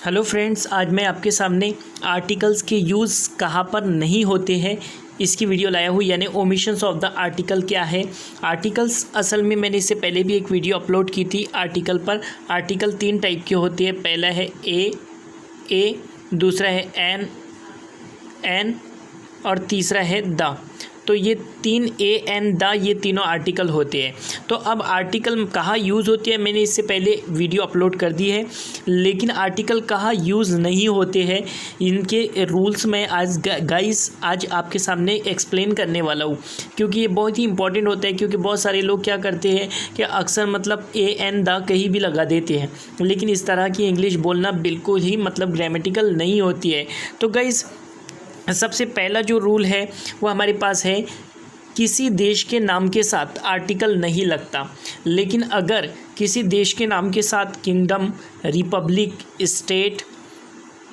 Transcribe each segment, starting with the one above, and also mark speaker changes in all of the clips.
Speaker 1: Hello friends, आज मैं आपके सामने आर्टिकल्स के यूज़ कहाँ पर नहीं होते हैं इसकी वीडियो लाया हूँ, यानी ओमिशंस ऑफ द आर्टिकल क्या है। आर्टिकल्स असल में मैंने इससे पहले भी एक वीडियो अपलोड की थी आर्टिकल पर। आर्टिकल 3 टाइप के होते हैं। पहला है ए, दूसरा है एन और तीसरा है द। तो ये 3 ए एन द ये तीनों आर्टिकल होते हैं। तो अब आर्टिकल कहाँ यूज़ होते हैं मैंने इससे पहले वीडियो अपलोड कर दी है, लेकिन आर्टिकल कहाँ यूज़ नहीं होते हैं इनके रूल्स मैं आज आपके सामने एक्सप्लेन करने वाला हूँ, क्योंकि ये बहुत ही इंपॉर्टेंट होता है। क्योंकि बहुत सारे लोग क्या करते हैं कि अक्सर ए एन द कहीं भी लगा देते हैं, लेकिन इस तरह की इंग्लिश बोलना बिल्कुल ही ग्रामेटिकल नहीं होती है। तो गाइस, सबसे पहला जो रूल है वो हमारे पास है, किसी देश के नाम के साथ आर्टिकल नहीं लगता। लेकिन अगर किसी देश के नाम के साथ किंगडम, रिपब्लिक, स्टेट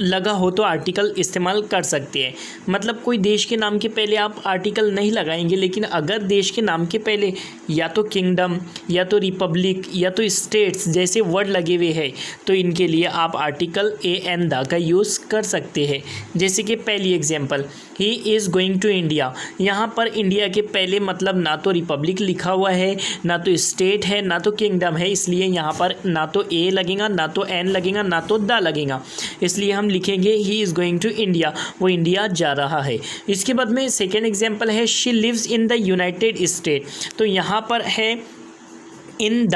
Speaker 1: लगा हो तो आर्टिकल इस्तेमाल कर सकते हैं। मतलब कोई देश के नाम के पहले आप आर्टिकल नहीं लगाएंगे, लेकिन अगर देश के नाम के पहले या तो किंगडम या तो रिपब्लिक या तो स्टेट्स जैसे वर्ड लगे हुए हैं तो इनके लिए आप आर्टिकल ए एन द का यूज़ कर सकते हैं। जैसे कि पहली example, he is going to India. यहाँ पर इंडिया के पहले ना तो रिपब्लिक लिखा हुआ है, ना तो स्टेट है, ना तो किंगडम है, इसलिए यहाँ पर ना तो ए लगेगा, ना तो एन लगेगा, ना तो द लगेगा। इसलिए हम लिखेंगे he is going to India, वो इंडिया जा रहा है। इसके बाद में सेकेंड एग्जाम्पल है, she lives in the United State. तो यहाँ पर है इन द,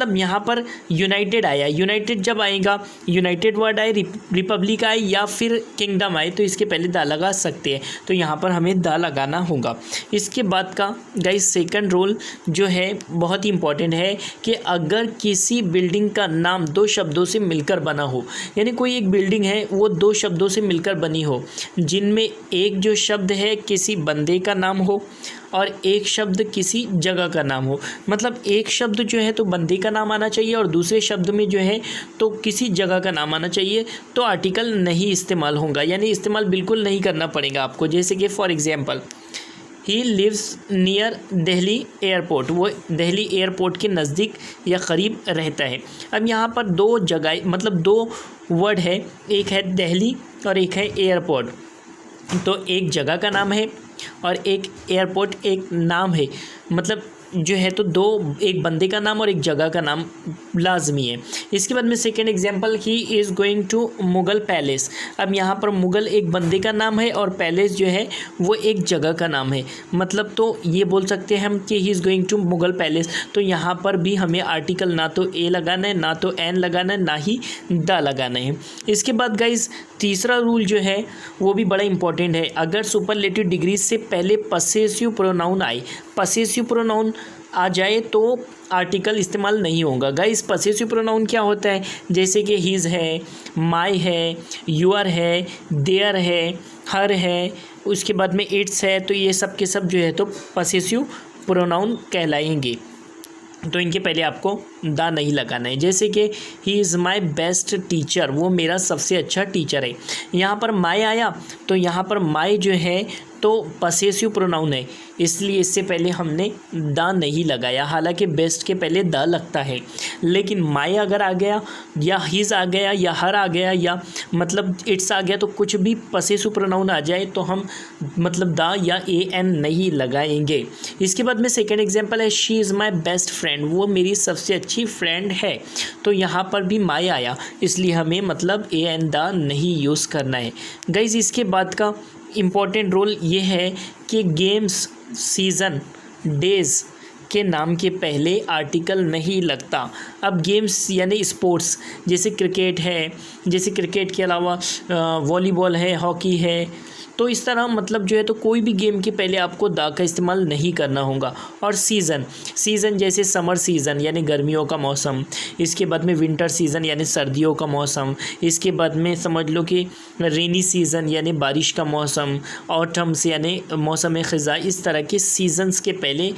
Speaker 1: यहाँ पर यूनाइटेड आया। यूनाइटेड जब आएगा, यूनाइटेड वर्ड आए, रिपब्लिक आए या फिर किंगडम आए तो इसके पहले द लगा सकते हैं, तो यहाँ पर हमें द लगाना होगा। इसके बाद का गाइस सेकंड रूल जो है बहुत ही इंपॉर्टेंट है कि अगर किसी बिल्डिंग का नाम 2 शब्दों से मिलकर बना हो, यानी कोई एक बिल्डिंग है वो 2 शब्दों से मिलकर बनी हो, जिनमें एक जो शब्द है किसी बंदे का नाम हो और एक शब्द किसी जगह का नाम हो। एक शब्द जो है तो बंदे का नाम आना चाहिए और दूसरे शब्द में जो है तो किसी जगह का नाम आना चाहिए, तो आर्टिकल नहीं इस्तेमाल होगा, यानी इस्तेमाल बिल्कुल नहीं करना पड़ेगा आपको। जैसे कि for example, he lives near Delhi airport, वो दिल्ली एयरपोर्ट के नज़दीक या क़रीब रहता है। अब यहाँ पर 2 जगह 2 वर्ड है, एक है दिल्ली और एक है एयरपोर्ट। तो एक जगह का नाम है और एक एयरपोर्ट एक नाम है, जो है तो 2, एक बंदे का नाम और एक जगह का नाम लाजमी है। इसके बाद में second example, he is going to Mughal palace. अब यहाँ पर मुग़ल एक बंदे का नाम है और पैलेस जो है वो एक जगह का नाम है। तो ये बोल सकते हैं हम कि he is going to Mughal palace. तो यहाँ पर भी हमें आर्टिकल ना तो ए लगाना है, ना तो एन लगाना है, ना ही द लगाना है। इसके बाद गाइज तीसरा रूल जो है वो भी बड़ा इंपॉर्टेंट है। अगर सुपरलेटिव डिग्री से पहले पसेसिव प्रोनाउन आए, पसेसिव प्रोनाउन आ जाए तो आर्टिकल इस्तेमाल नहीं होगा। गाइस पसेसिव प्रोनाउन क्या होता है, जैसे कि हिज है, माई है, यूअर है, देयर है, हर है, उसके बाद में इट्स है, तो ये सब के सब जो है तो पसेसिव प्रोनाउन कहलाएंगे। तो इनके पहले आपको द नहीं लगाना है। जैसे कि he is my best teacher, वो मेरा सबसे अच्छा टीचर है। यहाँ पर माई आया तो यहाँ पर माई जो है तो पसेसिव प्रोनाउन है, इसलिए इससे पहले हमने द नहीं लगाया। हालांकि बेस्ट के पहले द लगता है, लेकिन माई अगर आ गया या हिज आ गया या हर आ गया या इट्स आ गया, तो कुछ भी पसेसिव प्रोनाउन आ जाए तो हम द या ए एन नहीं लगाएंगे। इसके बाद में सेकेंड एग्जांपल है, she is my best friend, वो मेरी सबसे अच्छी फ्रेंड है। तो यहाँ पर भी माई आया, इसलिए हमें ए एन द नहीं यूज़ करना है। गाइज इसके बाद का इम्पॉर्टेंट रोल ये है कि गेम्स, सीज़न, डेज़ के नाम के पहले आर्टिकल नहीं लगता। अब गेम्स यानी स्पोर्ट्स, जैसे क्रिकेट है, जैसे क्रिकेट के अलावा वॉलीबॉल है, हॉकी है, तो इस तरह जो है तो कोई भी गेम के पहले आपको द का इस्तेमाल नहीं करना होगा। और सीज़न जैसे समर सीज़न यानी गर्मियों का मौसम, इसके बाद में विंटर सीज़न यानी सर्दियों का मौसम, इसके बाद में समझ लो कि रेनी सीज़न यानी बारिश का मौसम, ऑटम्स यानी मौसम ख़ज़ा, इस तरह के सीज़न्स के पहले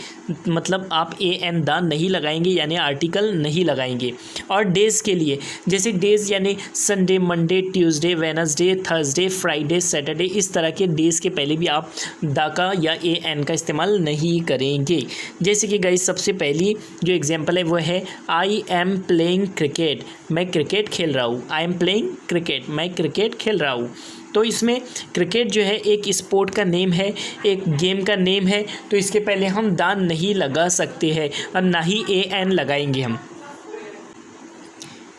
Speaker 1: आप ए एन द नहीं लगाएंगे, यानी आर्टिकल नहीं लगाएंगे। और डेज़ के लिए, जैसे डेज़ यानी Sunday, Monday, Tuesday, Wednesday, Thursday, Friday, Saturday, इस तरह के डेज के पहले भी आप द का या ए एन का इस्तेमाल नहीं करेंगे। जैसे कि गाइस सबसे पहली जो एग्जांपल है वो है आई एम प्लेइंग क्रिकेट, मैं क्रिकेट खेल रहा हूँ। आई एम प्लेइंग क्रिकेट, मैं क्रिकेट खेल रहा हूँ। तो इसमें क्रिकेट जो है एक स्पोर्ट का नेम है, एक गेम का नेम है, तो इसके पहले हम द नहीं लगा सकते हैं और ना ही ए एन लगाएंगे हम।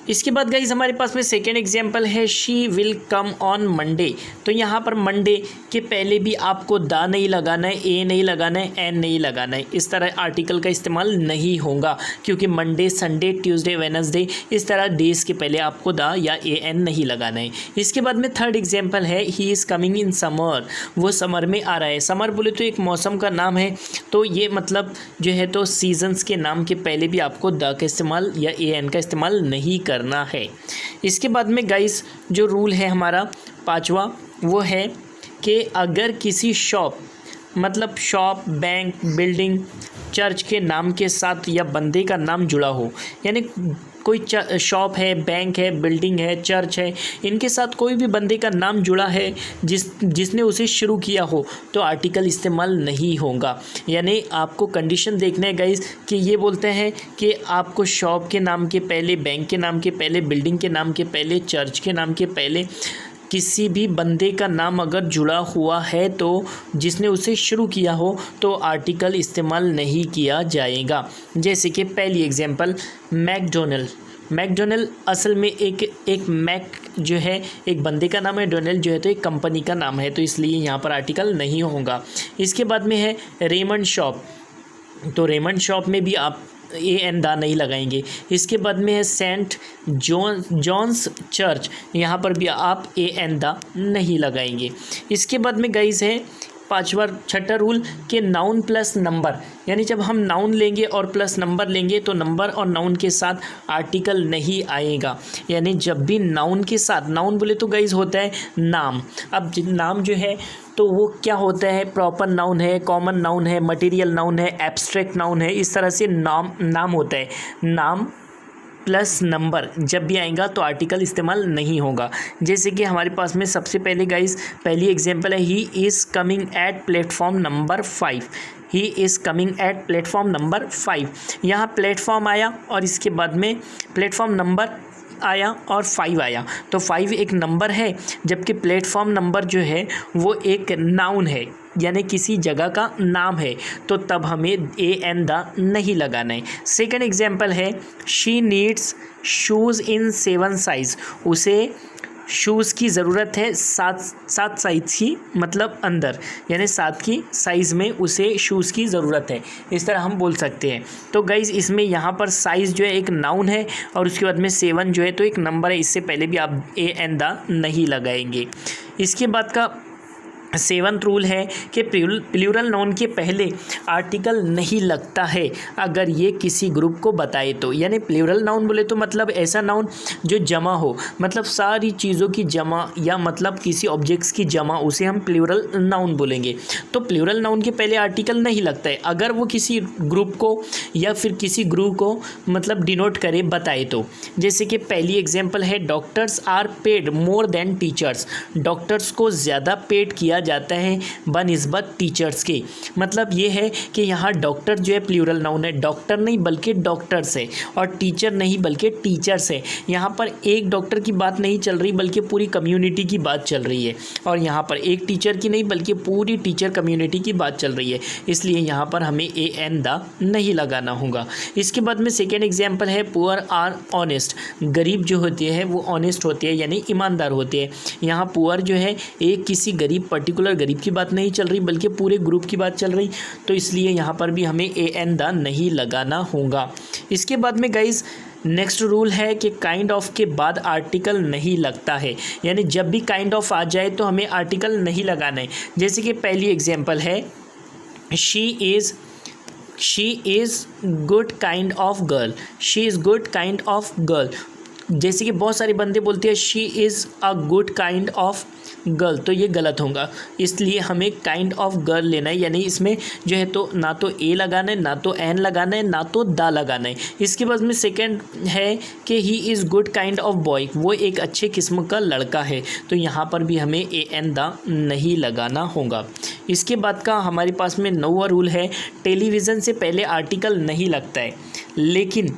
Speaker 1: इसके बाद गाइज हमारे पास में सेकेंड एग्जाम्पल है she will come on Monday. तो यहाँ पर मंडे के पहले भी आपको द नहीं लगाना है, ए नहीं लगाना है, एन नहीं लगाना है। इस तरह आर्टिकल का इस्तेमाल नहीं होगा क्योंकि मंडे, संडे, ट्यूसडे, वेडनेसडे इस तरह डेज के पहले आपको द या ए एन नहीं लगाना है। इसके बाद में थर्ड एग्जाम्पल है he is coming in summer, वो समर में आ रहा है। समर बोले तो एक मौसम का नाम है, तो ये मतलब जो है तो सीजन्स के नाम के पहले भी आपको द का इस्तेमाल या ए एन का इस्तेमाल नहीं करना है। इसके बाद में गाइस जो रूल है हमारा पांचवा वो है कि अगर किसी शॉप मतलब शॉप, बैंक, बिल्डिंग, चर्च के नाम के साथ या बंदे का नाम जुड़ा हो, यानी कोई शॉप है, बैंक है, बिल्डिंग है, चर्च है, इनके साथ कोई भी बंदे का नाम जुड़ा है जिसने उसे शुरू किया हो, तो आर्टिकल इस्तेमाल नहीं होगा। यानी आपको कंडीशन देखना है गाइस कि ये बोलते हैं कि आपको शॉप के नाम के पहले, बैंक के नाम के पहले, बिल्डिंग के नाम के पहले, चर्च के नाम के पहले किसी भी बंदे का नाम अगर जुड़ा हुआ है तो जिसने उसे शुरू किया हो तो आर्टिकल इस्तेमाल नहीं किया जाएगा। जैसे कि पहली एग्जांपल मैकडोनल्ड असल में एक मैक जो है एक बंदे का नाम है, डोनल्ड जो है तो एक कंपनी का नाम है, तो इसलिए यहाँ पर आर्टिकल नहीं होगा। इसके बाद में है रेमंड शॉप, तो रेमंड शॉप में भी आप ए एन द नहीं लगाएंगे। इसके बाद में है सेंट जॉन्स चर्च, यहाँ पर भी आप ए एन द नहीं लगाएंगे। इसके बाद में गाइस है छठा रूल कि नाउन प्लस नंबर, यानी जब हम नाउन लेंगे और प्लस नंबर लेंगे तो नंबर और नाउन के साथ आर्टिकल नहीं आएगा। यानी जब भी नाउन के साथ, नाउन बोले तो गाइस होता है नाम। अब नाम जो है तो वो क्या होता है, प्रॉपर नाउन है, कॉमन नाउन है, मटेरियल नाउन है, एब्स्ट्रैक्ट नाउन है, इस तरह से नाम होता है। नाम प्लस नंबर जब भी आएगा तो आर्टिकल इस्तेमाल नहीं होगा। जैसे कि हमारे पास में सबसे पहले गाइस पहली एग्जांपल है he is coming at platform number 5, he is coming at platform number 5। यहाँ प्लेटफॉर्म आया और इसके बाद में प्लेटफॉर्म नंबर आया और 5 आया, तो 5 एक नंबर है, जबकि प्लेटफॉर्म नंबर जो है वो एक नाउन है, यानी किसी जगह का नाम है, तो तब हमें ए एन द नहीं लगाना है। सेकंड एग्जांपल है she needs shoes in 7 size, उसे शूज़ की ज़रूरत है 7 साइज़ की, मतलब अंदर, यानी 7 की साइज़ में उसे शूज़ की ज़रूरत है, इस तरह हम बोल सकते हैं। तो गाइज़ इसमें यहाँ पर साइज़ जो है एक नाउन है और उसके बाद में 7 जो है तो एक नंबर है, इससे पहले भी आप ए एन द नहीं लगाएंगे। इसके बाद का 7th रूल है कि प्लूरल नाउन के पहले आर्टिकल नहीं लगता है अगर ये किसी ग्रुप को बताए तो। यानी प्लूरल नाउन बोले तो मतलब ऐसा नाउन जो जमा हो, मतलब सारी चीज़ों की जमा या मतलब किसी ऑब्जेक्ट्स की जमा, उसे हम प्लूरल नाउन बोलेंगे। तो प्लूरल नाउन के पहले आर्टिकल नहीं लगता है अगर वो किसी ग्रुप को या फिर किसी ग्रुप को मतलब डिनोट करे, बताए तो। जैसे कि पहली एग्जाम्पल है doctors are paid more than teachers, doctors को ज़्यादा पेड किया जाता है बनिस्बत टीचर्स के। मतलब ये है कि यहाँ डॉक्टर जो है प्लूरल नाउन है, डॉक्टर नहीं बल्कि डॉक्टर्स है, और टीचर नहीं बल्कि टीचर्स है। यहाँ पर एक डॉक्टर की बात नहीं चल रही बल्कि पूरी कम्युनिटी की बात चल रही है, और यहाँ पर एक टीचर की नहीं बल्कि पूरी टीचर कम्युनिटी की बात चल रही है, इसलिए यहाँ पर हमें ए एन द नहीं लगाना होगा। इसके बाद में सेकेंड एग्जाम्पल है पुअर आर ऑनेस्ट, गरीब जो होती है वो ऑनेस्ट होती है यानी ईमानदार होती है। यहाँ पुअर जो है एक किसी गरीब पर्टिकुलर गरीब की बात नहीं चल रही बल्कि पूरे ग्रुप की बात चल रही, तो इसलिए यहाँ पर भी हमें ए एन द नहीं लगाना होगा। इसके बाद में गाइज नेक्स्ट रूल है कि काइंड ऑफ के बाद आर्टिकल नहीं लगता है, यानी जब भी काइंड ऑफ आ जाए तो हमें आर्टिकल नहीं लगाना है। जैसे कि पहली एग्जाम्पल है she is good kind of girl, she is good kind of girl, जैसे कि बहुत सारे बंदे बोलते हैं she is a good kind of girl, तो ये गलत होगा, इसलिए हमें काइंड ऑफ गर्ल लेना है, यानी इसमें जो है तो ना तो ए लगाना है, ना तो एन लगाना है, ना तो दा लगाना है। इसके बाद में सेकंड है कि he is good kind of boy, वो एक अच्छे किस्म का लड़का है, तो यहाँ पर भी हमें ए एन दा नहीं लगाना होगा। इसके बाद का हमारे पास में 9वां रूल है, टेलीविज़न से पहले आर्टिकल नहीं लगता है, लेकिन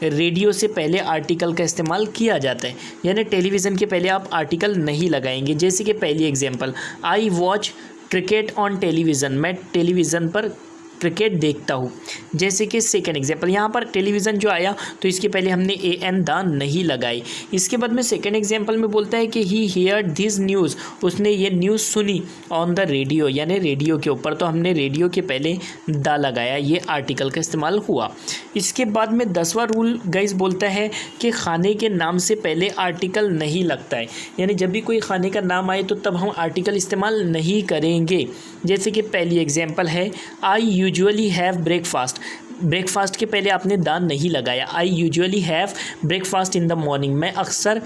Speaker 1: रेडियो से पहले आर्टिकल का इस्तेमाल किया जाता है, यानी टेलीविज़न के पहले आप आर्टिकल नहीं लगाएंगे। जैसे कि पहली example, I watch cricket on television, मैं टेलीविज़न पर क्रिकेट देखता हूँ। जैसे कि सेकंड एग्जांपल, यहाँ पर टेलीविज़न जो आया तो इसके पहले हमने ए एन दा नहीं लगाई। इसके बाद में सेकंड एग्जांपल में बोलता है कि ही हियर्ड दिस न्यूज़, उसने ये न्यूज़ सुनी ऑन द रेडियो, यानी रेडियो के ऊपर, तो हमने रेडियो के पहले दा लगाया, ये आर्टिकल का इस्तेमाल हुआ। इसके बाद में 10वां रूल गाइस बोलता है कि खाने के नाम से पहले आर्टिकल नहीं लगता है, यानी जब भी कोई खाने का नाम आए तो तब हम आर्टिकल इस्तेमाल नहीं करेंगे। जैसे कि पहली एग्जांपल है, I usually have breakfast, breakfast के पहले आपने दा नहीं लगाया। I usually have breakfast in the morning, मैं अक्सर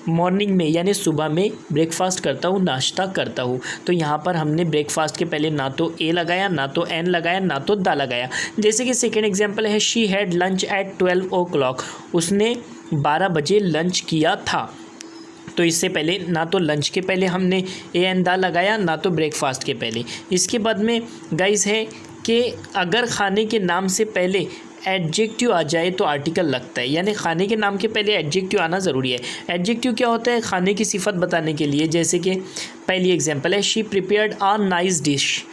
Speaker 1: मॉर्निंग में यानी सुबह में ब्रेकफास्ट करता हूँ, नाश्ता करता हूँ, तो यहाँ पर हमने ब्रेकफास्ट के पहले ना तो ए लगाया, ना तो एन लगाया, ना तो दा लगाया। जैसे कि सेकेंड एग्जांपल है, she had lunch at 12 o'clock, उसने 12 बजे लंच किया था, तो इससे पहले ना तो लंच के पहले हमने ए एन दा लगाया, ना तो ब्रेकफास्ट के पहले। इसके बाद में गाइस है कि अगर खाने के नाम से पहले एडजेक्टिव आ जाए तो आर्टिकल लगता है, यानी खाने के नाम के पहले एडजेक्टिव आना ज़रूरी है। एडजेक्टिव क्या होता है? खाने की सिफत बताने के लिए। जैसे कि पहली एग्जांपल है, she prepared a nice dish,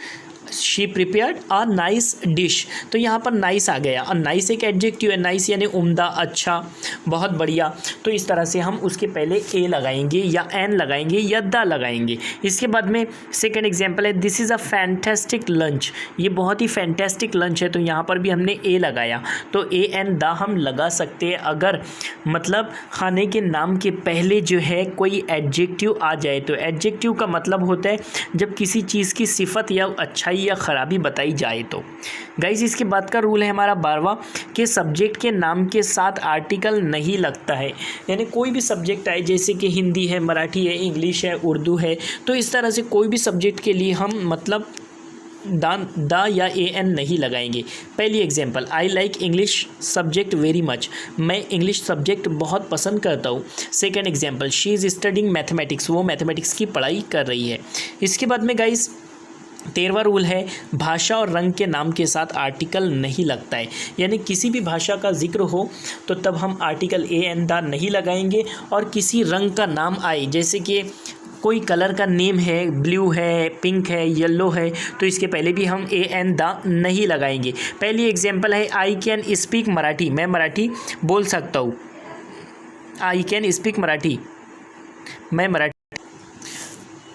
Speaker 1: she prepared a nice dish, तो यहाँ पर नाइस आ गया, और नाइस एक एडजेक्टिव है, नाइस यानी उम्दा, अच्छा, बहुत बढ़िया, तो इस तरह से हम उसके पहले ए लगाएंगे या एन लगाएंगे या दा लगाएंगे। इसके बाद में सेकंड एग्जांपल है, this is a fantastic lunch, ये बहुत ही फैंटेस्टिक लंच है, तो यहाँ पर भी हमने ए लगाया, तो ए एन दा हम लगा सकते हैं अगर मतलब खाने के नाम के पहले जो है कोई एडजेक्टिव आ जाए। तो एडजेक्टिव का मतलब होता है जब किसी चीज़ की सिफत या अच्छाई या ख़राबी बताई जाए। तो गाइस इसके बाद का रूल है हमारा 12वां कि सब्जेक्ट के नाम के साथ आर्टिकल नहीं लगता है, यानी कोई भी सब्जेक्ट आए, जैसे कि हिंदी है, मराठी है, इंग्लिश है, उर्दू है, तो इस तरह से कोई भी सब्जेक्ट के लिए हम मतलब दा या ए एन नहीं लगाएंगे। पहली example, I like English subject very much, मैं इंग्लिश सब्जेक्ट बहुत पसंद करता हूँ। Second example, she is studying mathematics, वो मैथमेटिक्स की पढ़ाई कर रही है। इसके बाद में गाइस 13वां रूल है, भाषा और रंग के नाम के साथ आर्टिकल नहीं लगता है, यानी किसी भी भाषा का जिक्र हो तो तब हम आर्टिकल ए एन दा नहीं लगाएंगे। और किसी रंग का नाम आए, जैसे कि कोई कलर का नेम है, ब्लू है, पिंक है, येलो है, तो इसके पहले भी हम ए एन दा नहीं लगाएंगे। पहली एग्जांपल है, आई कैन स्पीक मराठी, मैं मराठी बोल सकता हूँ। आई कैन स्पीक मराठी, मैं मराठी।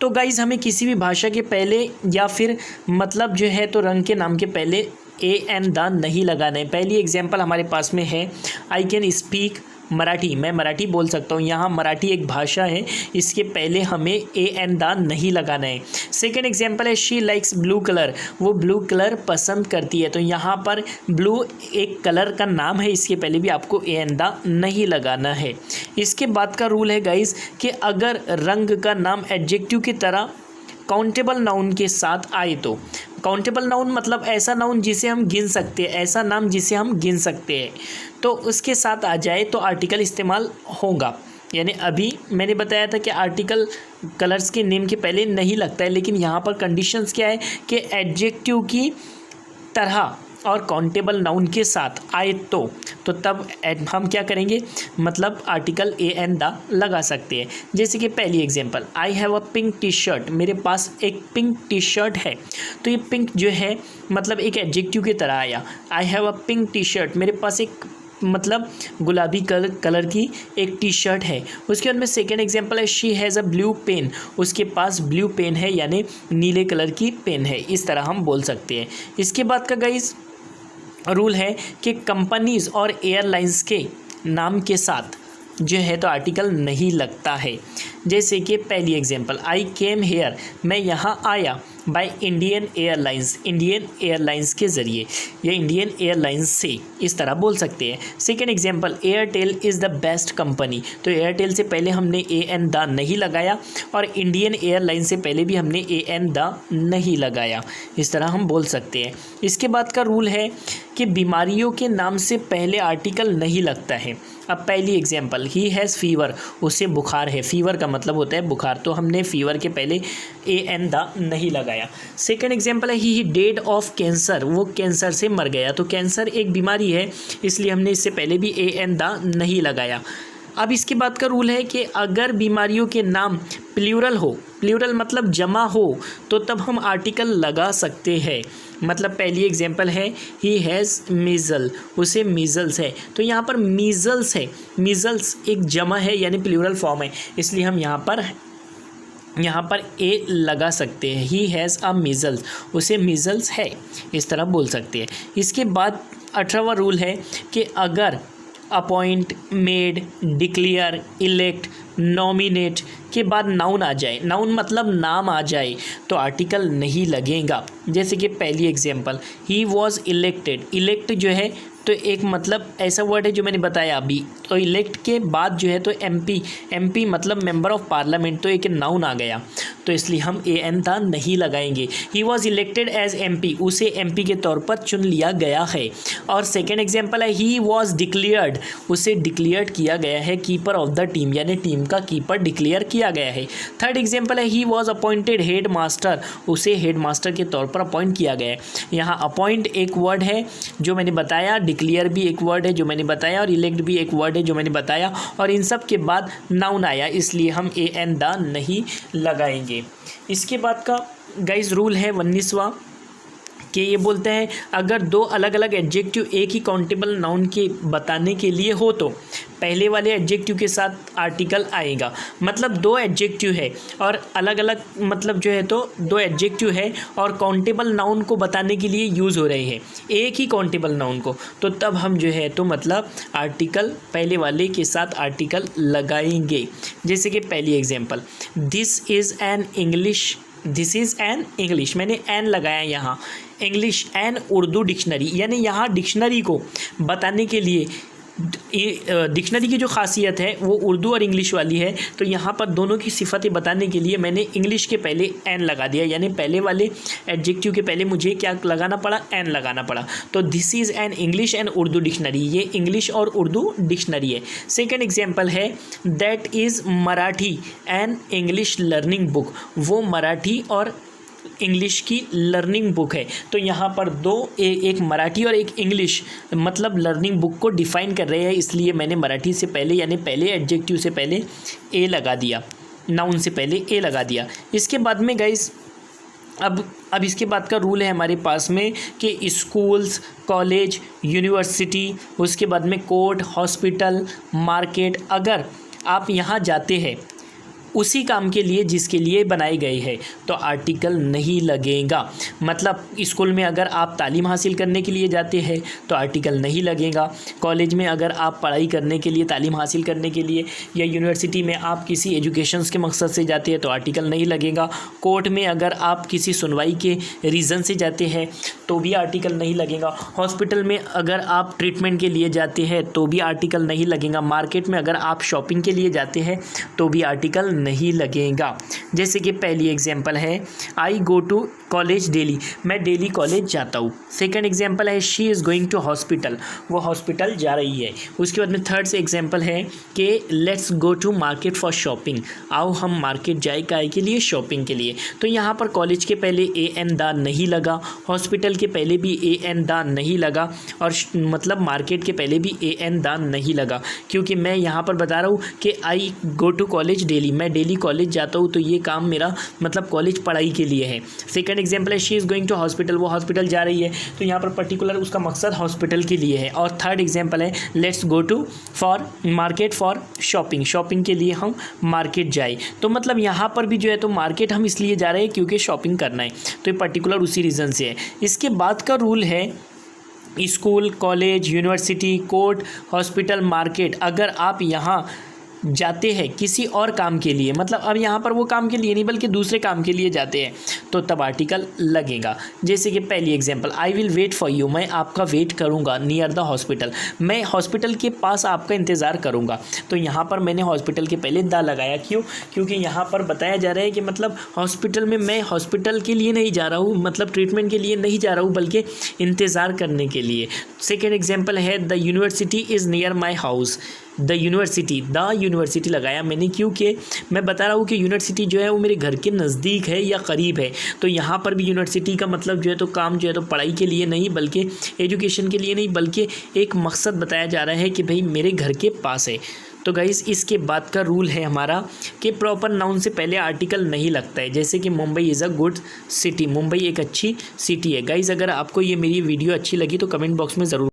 Speaker 1: तो गाइज़ हमें किसी भी भाषा के पहले या फिर मतलब जो है तो रंग के नाम के पहले ए एन दा नहीं लगाना है। पहली एग्जांपल हमारे पास में है, आई कैन स्पीक मराठी, मैं मराठी बोल सकता हूँ। यहाँ मराठी एक भाषा है, इसके पहले हमें ए एन दा नहीं लगाना है। सेकेंड एग्जांपल है, शी लाइक्स ब्लू कलर, वो ब्लू कलर पसंद करती है, तो यहाँ पर ब्लू एक कलर का नाम है, इसके पहले भी आपको ए एन दा नहीं लगाना है। इसके बाद का रूल है गाइस कि अगर रंग का नाम एडजेक्टिव की तरह काउंटेबल नाउन के साथ आए तो, काउंटेबल नाउन मतलब ऐसा नाउन जिसे हम गिन सकते हैं, ऐसा नाम जिसे हम गिन सकते हैं, तो उसके साथ आ जाए तो आर्टिकल इस्तेमाल होगा। यानी अभी मैंने बताया था कि आर्टिकल कलर्स के नेम के पहले नहीं लगता है, लेकिन यहाँ पर कंडीशंस क्या है कि एडजेक्टिव की तरह और काउंटेबल नाउन के साथ आए तो तब हम क्या करेंगे, मतलब आर्टिकल ए एन दा लगा सकते हैं। जैसे कि पहली example, I have a pink T shirt, मेरे पास एक पिंक टी शर्ट है, तो ये पिंक जो है मतलब एक एडजेक्टिव की तरह आया। I have a pink T shirt, मेरे पास एक मतलब गुलाबी कलर की एक टी शर्ट है। उसके बाद में सेकेंड एग्जांपल है, she has a blue pen, उसके पास ब्लू पेन है, यानी नीले कलर की पेन है, इस तरह हम बोल सकते हैं। इसके बाद का गाइस रूल है कि कंपनीज और एयरलाइंस के नाम के साथ जो है तो आर्टिकल नहीं लगता है। जैसे कि पहली एग्जांपल, आई केम हेयर, मैं यहाँ आया, by Indian airlines, Indian airlines के ज़रिए या इंडियन एयरलाइंस से, इस तरह बोल सकते हैं। Second example, Airtel is the best company, तो एयरटेल से पहले हमने ए एन द नहीं लगाया और इंडियन एयरलाइंस से पहले भी हमने ए एन द नहीं लगाया, इस तरह हम बोल सकते हैं। इसके बाद का रूल है कि बीमारियों के नाम से पहले आर्टिकल नहीं लगता है। अब पहली एग्जांपल, ही हैज़ फीवर, उसे बुखार है, फीवर का मतलब होता है बुखार, तो हमने फीवर के पहले ए एन द नहीं लगाया। सेकंड एग्जांपल है ही डेड ऑफ कैंसर, वो कैंसर से मर गया, तो कैंसर एक बीमारी है इसलिए हमने इससे पहले भी ए एन द नहीं लगाया। अब इसके बाद का रूल है कि अगर बीमारियों के नाम प्लूरल हो, प्लूरल मतलब जमा हो, तो तब हम आर्टिकल लगा सकते हैं। मतलब पहली एग्जांपल है ही हैज़ मीज़ल, उसे मीज़ल्स है, तो यहाँ पर मीज़ल्स है, मीज़ल्स एक जमा है यानी प्लूरल फॉर्म है, इसलिए हम यहाँ पर ए लगा सकते हैं। ही हैज़ अ मीज़ल्स, उसे मीज़ल्स है, इस तरह बोल सकते हैं। इसके बाद 18वां रूल है कि अगर appoint, made, declare, elect, nominate के बाद नाउन आ जाए, नाउन मतलब नाम आ जाए, तो आर्टिकल नहीं लगेगा। जैसे कि पहली example, he was elected, elect जो है तो एक मतलब ऐसा वर्ड है जो मैंने बताया अभी, तो इलेक्ट के बाद जो है तो एमपी, एमपी मतलब मेंबर ऑफ पार्लियामेंट, तो एक नाउन आ गया, तो इसलिए हम ए एन द नहीं लगाएंगे। He was elected as MP, उसे एमपी के तौर पर चुन लिया गया है। और सेकेंड एग्जाम्पल है ही वॉज डिक्लेयर्ड, उसे डिक्लेयर्ड किया गया है कीपर ऑफ द टीम, यानी टीम का कीपर डिक्लेयर किया गया है। थर्ड एग्जाम्पल है he was appointed head master, उसे हेड मास्टर के तौर पर अपॉइंट किया गया है। यहाँ अपॉइंट एक वर्ड है जो मैंने बताया, डिक्लेयर भी एक वर्ड है जो मैंने बताया, और इलेक्ट भी एक वर्ड है जो मैंने बताया, और इन सब के बाद नाउन आया, इसलिए हम ए एन द नहीं लगाएंगे। इसके बाद का गाइस रूल है 19वां कि ये बोलते हैं अगर दो अलग अलग एडजेक्टिव एक ही काउंटेबल नाउन के बताने के लिए हो तो पहले वाले एडजेक्टिव के साथ आर्टिकल आएगा। मतलब दो एडजेक्टिव है और अलग अलग मतलब जो है तो दो एडजेक्टिव है और काउंटेबल नाउन को बताने के लिए यूज़ हो रहे हैं एक ही काउंटेबल नाउन को, तो तब हम जो है तो मतलब आर्टिकल पहले वाले के साथ आर्टिकल लगाएंगे। जैसे कि पहली example, this is an English, this is an English, मैंने एन लगाया यहाँ, इंग्लिश एन उर्दू डिक्शनरी, यानी यहाँ डिक्शनरी को बताने के लिए डिक्शनरी की जो खासियत है वो उर्दू और इंग्लिश वाली है, तो यहाँ पर दोनों की सिफतें बताने के लिए मैंने इंग्लिश के पहले एन लगा दिया, यानी पहले वाले एडजेक्टिव के पहले मुझे क्या लगाना पड़ा, एन लगाना पड़ा। तो this is an English and Urdu dictionary, ये इंग्लिश और उर्दू डिक्शनरी है। सेकेंड एग्जाम्पल है that is Marathi and English learning book, वो मराठी और इंग्लिश की लर्निंग बुक है। तो यहाँ पर दो एक मराठी और एक इंग्लिश मतलब लर्निंग बुक को डिफ़ाइन कर रहे हैं, इसलिए मैंने मराठी से पहले यानी पहले एडजेक्टिव से पहले ए लगा दिया, नाउन से पहले ए लगा दिया। इसके बाद में गाइस अब इसके बाद का रूल है हमारे पास में कि स्कूल्स, कॉलेज, यूनिवर्सिटी, उसके बाद में कोर्ट, हॉस्पिटल, मार्केट, अगर आप यहाँ जाते हैं उसी काम के लिए जिसके लिए बनाए गए हैं तो आर्टिकल नहीं लगेगा। मतलब स्कूल में अगर आप तालीम हासिल करने के लिए जाते हैं तो आर्टिकल नहीं लगेगा, कॉलेज में अगर आप पढ़ाई करने के लिए, तालीम हासिल करने के लिए, या यूनिवर्सिटी में आप किसी एजुकेशंस के मकसद से जाते हैं तो आर्टिकल नहीं लगेगा, कोर्ट में अगर आप किसी सुनवाई के रीज़न से जाते हैं तो भी आर्टिकल नहीं लगेगा, हॉस्पिटल में अगर आप ट्रीटमेंट के लिए जाते हैं तो भी आर्टिकल नहीं लगेगा, मार्केट में अगर आप शॉपिंग के लिए जाते हैं तो भी आर्टिकल नहीं लगेगा। जैसे कि पहली एग्जांपल है I go to college daily, मैं डेली कॉलेज जाता हूँ। सेकंड एग्जांपल है she is going to hospital, वो हॉस्पिटल जा रही है। उसके बाद में थर्ड से एग्जांपल है कि let's go to market for shopping, आओ हम मार्केट जाए काय के लिए, शॉपिंग के लिए। तो यहाँ पर कॉलेज के पहले ए एन द नहीं लगा, हॉस्पिटल के पहले भी ए एन द नहीं लगा, और मतलब मार्केट के पहले भी ए एन द नहीं लगा, क्योंकि मैं यहाँ पर बता रहा हूँ कि आई गो टू कॉलेज डेली, मैं डेली कॉलेज जाता हूँ, तो ये काम मेरा मतलब कॉलेज पढ़ाई के लिए है। सेकंड एग्जांपल है she is going to hospital, वो हॉस्पिटल जा रही है, तो यहाँ पर पर्टिकुलर उसका मकसद हॉस्पिटल के लिए है। और थर्ड एग्जांपल है let's go to for market for shopping, shopping के लिए हम मार्केट जाए। तो मतलब यहाँ पर भी जो है तो मार्केट हम इसलिए जा रहे हैं क्योंकि शॉपिंग करना है, तो ये पर्टिकुलर उसी रीज़न से है। इसके बाद का रूल है school, college, university, court, hospital, market, अगर आप यहाँ जाते हैं किसी और काम के लिए, मतलब अब यहाँ पर वो काम के लिए नहीं बल्कि दूसरे काम के लिए जाते हैं, तो तब आर्टिकल लगेगा। जैसे कि पहली example, I will wait for you, मैं आपका वेट करूँगा नियर द हॉस्पिटल, मैं हॉस्पिटल के पास आपका इंतज़ार करूँगा। तो यहाँ पर मैंने हॉस्पिटल के पहले द लगाया, क्यों? क्योंकि यहाँ पर बताया जा रहा है कि मतलब हॉस्पिटल में मैं हॉस्पिटल के लिए नहीं जा रहा हूँ, मतलब ट्रीटमेंट के लिए नहीं जा रहा हूँ बल्कि इंतज़ार करने के लिए। सेकेंड एग्जाम्पल है the university is near my house, the university लगाया मैंने क्योंकि मैं बता रहा हूँ कि यूनिवर्सिटी जो है वो मेरे घर के नज़दीक है या करीब है। तो यहाँ पर भी यूनिवर्सिटी का मतलब जो है तो काम जो है तो पढ़ाई के लिए नहीं बल्कि एजुकेशन के लिए नहीं बल्कि एक मकसद बताया जा रहा है कि भाई मेरे घर के पास है। तो गाइस इसके बाद का रूल है हमारा कि प्रॉपर नाउन से पहले आर्टिकल नहीं लगता है। जैसे कि Mumbai is a good city, Mumbai एक अच्छी सिटी है। गाइस अगर आपको ये मेरी वीडियो अच्छी लगी तो कमेंट बॉक्स में ज़रूर